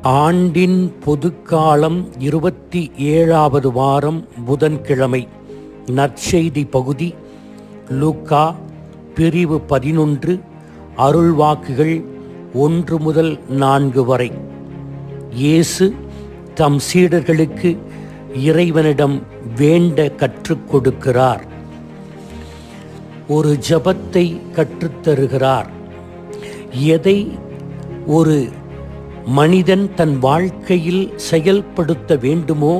ஆண்டின் பொதுக்காலம் 27வது வாரம் புதன்கிழமை. நற்செய்தி பகுதி லூக்கா பிரிவு 11, அருள்வாக்குகள் 1 முதல் 4 வரை. இயேசு தம் சீடர்களுக்கு இறைவனிடம் வேண்ட கற்றுக் கொடுக்கிறார். ஒரு ஜெபத்தை கற்றுத்தருகிறார். எதை ஒரு மனிதன் தன் வாழ்க்கையில் செயல்படுத்த வேண்டுமோ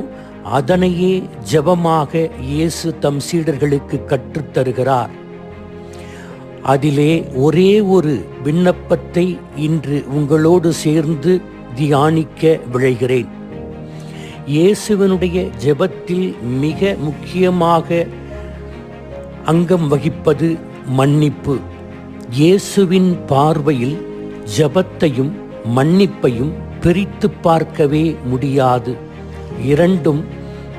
அதனையே ஜெபமாக இயேசு தம் சீடர்களுக்கு கற்றுத்தருகிறார். அதிலே ஒரே ஒரு விண்ணப்பத்தை இன்று உங்களோடு சேர்ந்து தியானிக்க விழைகிறேன். இயேசுவினுடைய ஜெபத்தில் மிக முக்கியமாக அங்கம் வகிப்பது மன்னிப்பு. இயேசுவின் பார்வையில் ஜெபத்தையும் மன்னிப்பையும் பிரித்து பார்க்கவே முடியாது. இரண்டும்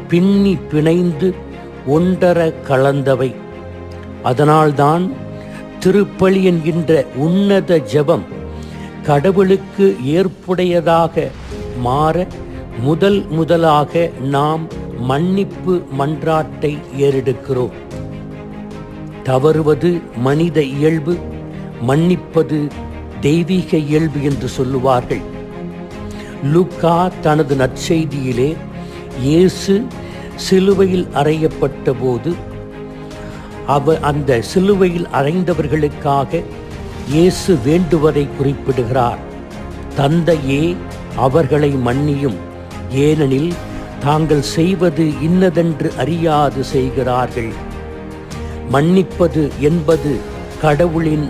பின்னி பிணைந்து ஒன்றர கலந்தவை. அதனால்தான் திருப்பலி என்கின்ற உன்னத ஜெபம் கடவுளுக்கு ஏற்புடையதாக மாற முதலாக நாம் மன்னிப்பு மன்றாட்டை ஏறெடுக்கிறோம். தவறுவது மனித இயல்பு, மன்னிப்பது தெய்வீக இயல்பு என்று சொல்லுவார்கள். லூக்கா தனது நற்செய்தியிலே இயேசு சிலுவையில் அறையப்பட்ட போது அந்த சிலுவையில் அறைந்தவர்களுக்காக இயேசு வேண்டுவதை குறிப்பிடுகிறார். தந்தையே, அவர்களை மன்னியும், ஏனெனில் தாங்கள் செய்வது இன்னதென்று அறியாது செய்கிறார்கள். மன்னிப்பது என்பது கடவுளின்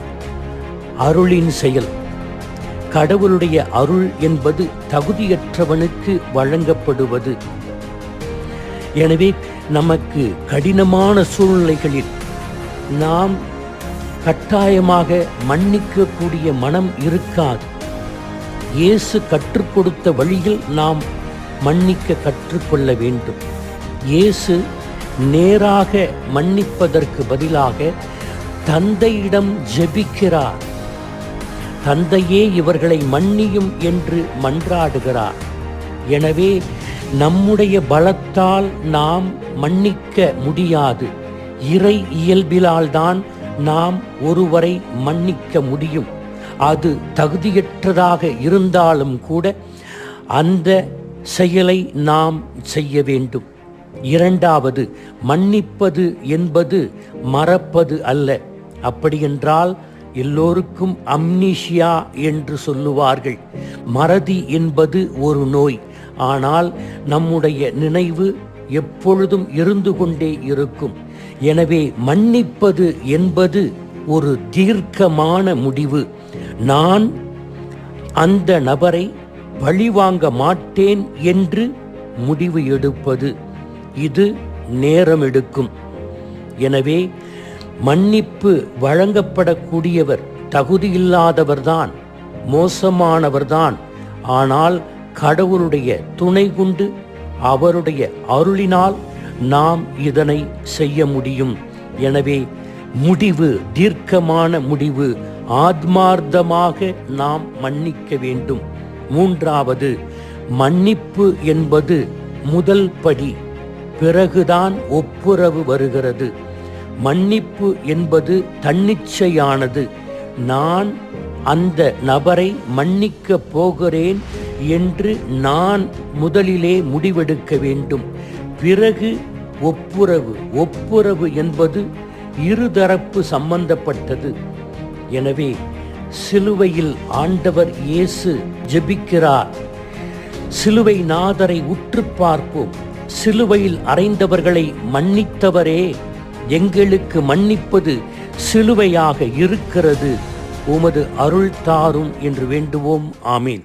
அருளின் செயல். கடவுளுடைய அருள் என்பது தகுதியற்றவனுக்கு வழங்கப்படுவது. எனவே நமக்கு கடினமான சூழ்நிலைகளில் நாம் கட்டாயமாக மன்னிக்கக்கூடிய மனம் இருக்காது. இயேசு கற்றுக் கொடுத்த வழியில் நாம் மன்னிக்க கற்றுக்கொள்ள வேண்டும். இயேசு நேராக மன்னிப்பதற்கு பதிலாக தந்தையிடம் ஜெபிக்கிறார். தந்தையே, இவர்களை மன்னியும் என்று மன்றாடுகிறார். எனவே நம்முடைய பலத்தால் நாம் மன்னிக்க முடியாது. இறை இயல்பிலால்தான் நாம் ஒருவரை மன்னிக்க முடியும். அது தகுதியற்றதாக இருந்தாலும் கூட அந்த செயலை நாம் செய்ய வேண்டும். இரண்டாவது, மன்னிப்பது என்பது மறப்பது அல்ல. அப்படியென்றால் எல்லோருக்கும் அம்னீஷியா என்று சொல்லுவார்கள். மறதி என்பது ஒரு நோய். ஆனால் நம்முடைய நினைவு எப்பொழுதும் இருந்து கொண்டே இருக்கும். எனவே மன்னிப்பது என்பது ஒரு தீர்க்கமான முடிவு. நான் அந்த நபரை பழிவாங்க மாட்டேன் என்று முடிவு எடுப்பது. இது நேரம் எடுக்கும். எனவே மன்னிப்பு வழங்கப்படக்கூடியவர் தகுதியில்லாதவர்தான், மோசமானவர்தான். ஆனால் கடவுளுடைய துணை கொண்டு அவருடைய அருளினால் நாம் இதனை செய்ய முடியும். எனவே முடிவு தீர்க்கமான முடிவு. ஆத்மார்த்தமாக நாம் மன்னிக்க வேண்டும். மூன்றாவது, மன்னிப்பு என்பது முதல் படி. பிறகுதான் ஒப்புரவு வருகிறது. மன்னிப்பு என்பது தன்னிச்சையானது. நான் அந்த நபரை மன்னிக்க போகிறேன் என்று நான் முதலிலே முடிவெடுக்க வேண்டும். பிறகு ஒப்புரவு என்பது இருதரப்பு சம்பந்தப்பட்டது. எனவே சிலுவையில் ஆண்டவர் இயேசு ஜெபிக்கிறார். சிலுவை நாதரை உற்று பார்ப்போம். சிலுவையில் அறைந்தவர்களை மன்னித்தவரே, எங்களுக்கு மன்னிப்பது சிலுவையாக இருக்கிறது. உமது அருள் தாரும் என்று வேண்டுவோம். ஆமீன்.